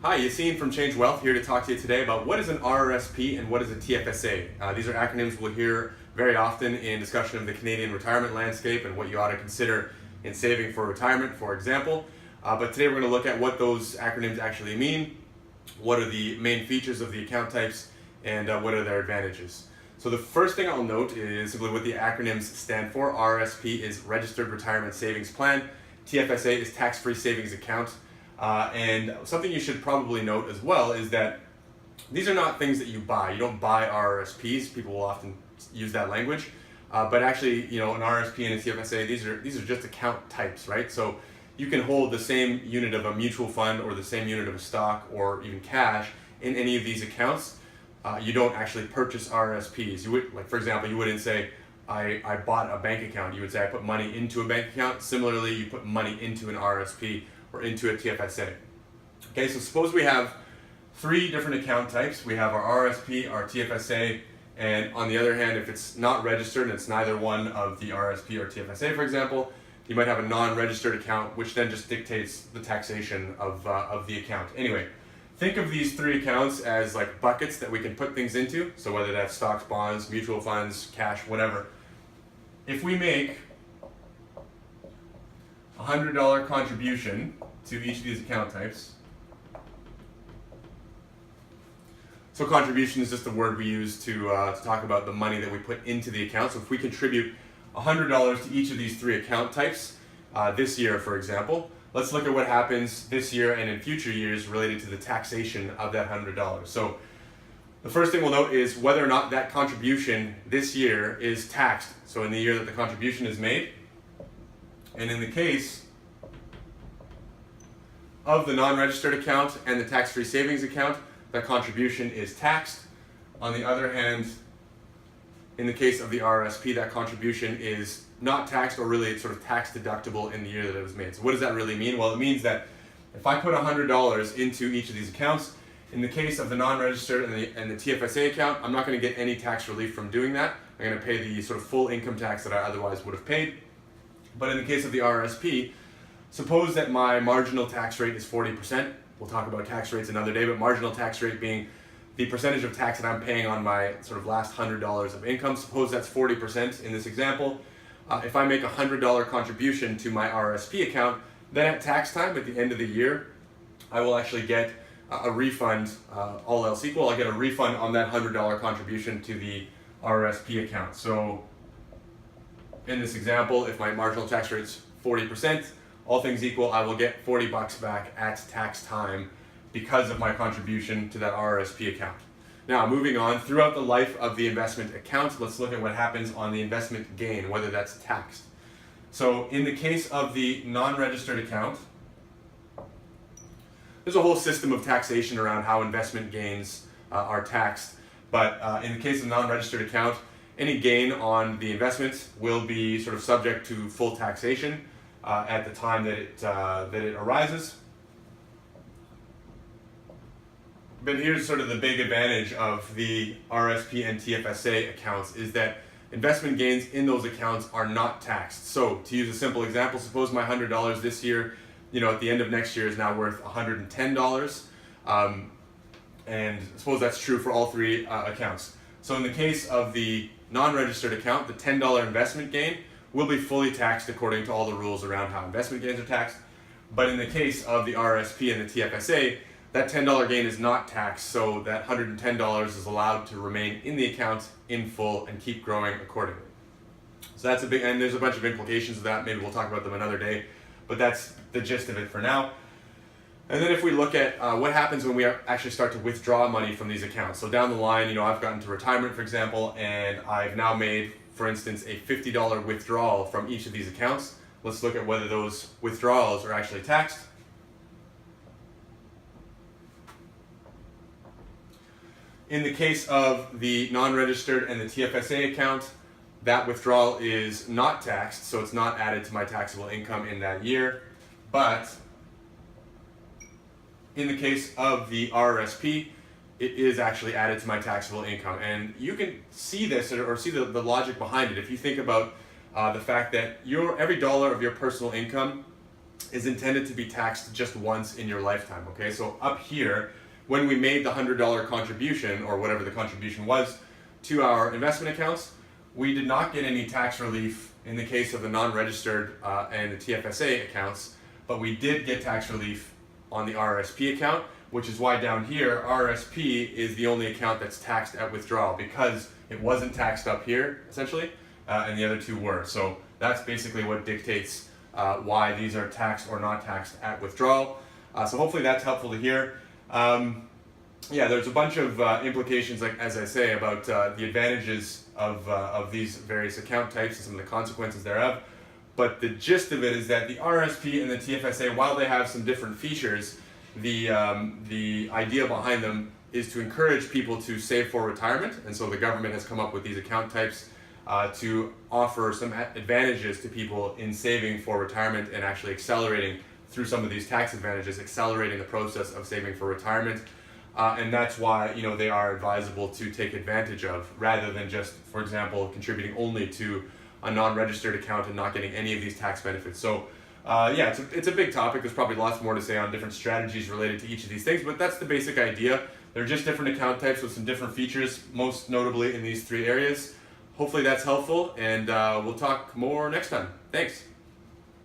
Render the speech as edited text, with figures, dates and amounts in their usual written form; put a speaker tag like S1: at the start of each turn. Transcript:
S1: Hi, Yassine from Change Wealth here to talk to you today about what is an RRSP and what is a TFSA. These are acronyms we'll hear very often in discussion of the Canadian retirement landscape and what you ought to consider in saving for retirement, for example. But today we're going to look at what those acronyms actually mean, what are the main features of the account types, and what are their advantages. So the first thing I'll note is simply what the acronyms stand for. RRSP is Registered Retirement Savings Plan. TFSA is Tax-Free Savings Account. And something you should probably note as well is that these are not things that you buy. You don't buy RRSPs. People will often use that language. But actually, an RRSP and a TFSA, these are just account types, right? So you can hold the same unit of a mutual fund or the same unit of a stock or even cash in any of these accounts. You don't actually purchase RRSPs. You would, like for example, you wouldn't say, I bought a bank account. You would say, I put money into a bank account. Similarly, you put money into an RRSP or into a TFSA. Okay, so suppose we have three different account types. We have our RRSP, our TFSA, and on the other hand, if it's not registered and it's neither one of the RRSP or TFSA, for example, you might have a non-registered account, which then just dictates the taxation of the account. Anyway, think of these three accounts as like buckets that we can put things into. So whether that's stocks, bonds, mutual funds, cash, whatever. If we make $100 contribution to each of these account types. So contribution is just the word we use to talk about the money that we put into the account. So if we contribute $100 to each of these three account types this year, for example, let's look at what happens this year and in future years related to the taxation of that $100. So the first thing we'll note is whether or not that contribution this year is taxed. So in the year that the contribution is made, and in the case of the non-registered account and the tax-free savings account, that contribution is taxed. On the other hand, in the case of the RRSP, that contribution is not taxed, or really it's sort of tax deductible in the year that it was made. So what does that really mean? Well, it means that if I put $100 into each of these accounts, in the case of the non-registered and the TFSA account, I'm not going to get any tax relief from doing that. I'm going to pay the sort of full income tax that I otherwise would have paid. But in the case of the RRSP, suppose that my marginal tax rate is 40%. We'll talk about tax rates another day, but marginal tax rate being the percentage of tax that I'm paying on my sort of last $100 of income. Suppose that's 40% in this example. If I make a $100 contribution to my RRSP account, then at tax time, at the end of the year, I will actually get a refund, all else equal. I'll get a refund on that $100 contribution to the RRSP account. So in this example, if my marginal tax rate is 40%, all things equal, I will get $40 back at tax time because of my contribution to that RRSP account. Now, moving on, throughout the life of the investment account, let's look at what happens on the investment gain, whether that's taxed. So in the case of the non-registered account, there's a whole system of taxation around how investment gains are taxed. But in the case of the non-registered account, any gain on the investments will be sort of subject to full taxation at the time that it arises. But here's sort of the big advantage of the RRSP and TFSA accounts is that investment gains in those accounts are not taxed. So to use a simple example, suppose my $100 this year, at the end of next year is now worth $110. And suppose that's true for all three accounts. So in the case of the non-registered account, the $10 investment gain will be fully taxed according to all the rules around how investment gains are taxed. But in the case of the RRSP and the TFSA, that $10 gain is not taxed, so that $110 is allowed to remain in the account in full and keep growing accordingly. So that's and there's a bunch of implications of that. Maybe we'll talk about them another day, but that's the gist of it for now. And then if we look at what happens when we actually start to withdraw money from these accounts. So down the line, I've gotten to retirement, for example, and I've now made, for instance, a $50 withdrawal from each of these accounts. Let's look at whether those withdrawals are actually taxed. In the case of the non-registered and the TFSA account, that withdrawal is not taxed, so it's not added to my taxable income in that year. But in the case of the RRSP, it is actually added to my taxable income. And you can see this or see the logic behind it if you think about the fact that every dollar of your personal income is intended to be taxed just once in your lifetime, okay? So up here, when we made the $100 contribution, or whatever the contribution was, to our investment accounts, we did not get any tax relief in the case of the non-registered and the TFSA accounts, but we did get tax relief on the RRSP account, which is why down here, RRSP is the only account that's taxed at withdrawal, because it wasn't taxed up here, essentially, and the other two were. So that's basically what dictates why these are taxed or not taxed at withdrawal. So hopefully that's helpful to hear. Yeah, there's a bunch of implications, like as I say, about the advantages of these various account types and some of the consequences thereof. But the gist of it is that the RRSP and the TFSA, while they have some different features, the idea behind them is to encourage people to save for retirement. And so the government has come up with these account types to offer some advantages to people in saving for retirement and actually accelerating through some of these tax advantages, accelerating the process of saving for retirement. And that's why, you know, they are advisable to take advantage of, rather than just, for example, contributing only to a non-registered account and not getting any of these tax benefits. So yeah, it's a big topic. There's probably lots more to say on different strategies related to each of these things, but that's the basic idea. They're just different account types with some different features, most notably in these three areas. Hopefully that's helpful, and we'll talk more next time. Thanks.